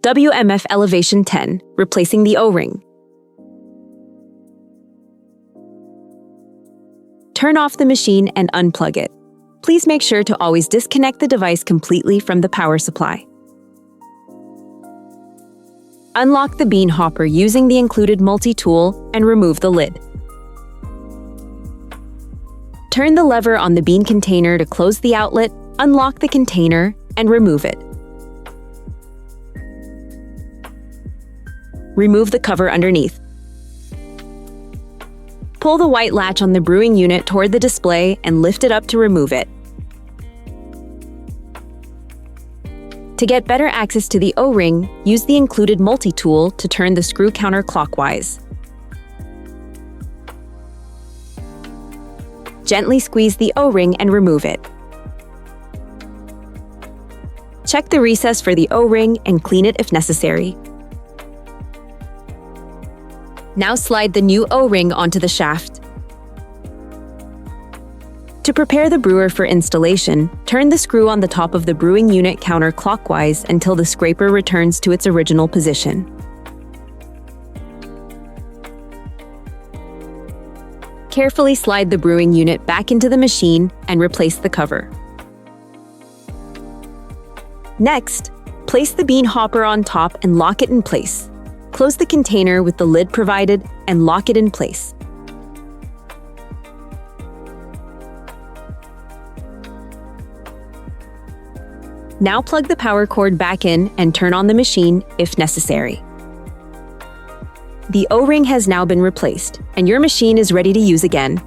WMF Elevation 10, replacing the O-ring. Turn off the machine and unplug it. Please make sure to always disconnect the device completely from the power supply. Unlock the bean hopper using the included multi-tool and remove the lid. Turn the lever on the bean container to close the outlet, unlock the container, and remove it. Remove the cover underneath. Pull the white latch on the brewing unit toward the display and lift it up to remove it. To get better access to the O-ring, use the included multi-tool to turn the screw counterclockwise. Gently squeeze the O-ring and remove it. Check the recess for the O-ring and clean it if necessary. Now slide the new O-ring onto the shaft. To prepare the brewer for installation, turn the screw on the top of the brewing unit counterclockwise until the scraper returns to its original position. Carefully slide the brewing unit back into the machine and replace the cover. Next, place the bean hopper on top and lock it in place. Close the container with the lid provided and lock it in place. Now plug the power cord back in and turn on the machine if necessary. The O-ring has now been replaced, and your machine is ready to use again.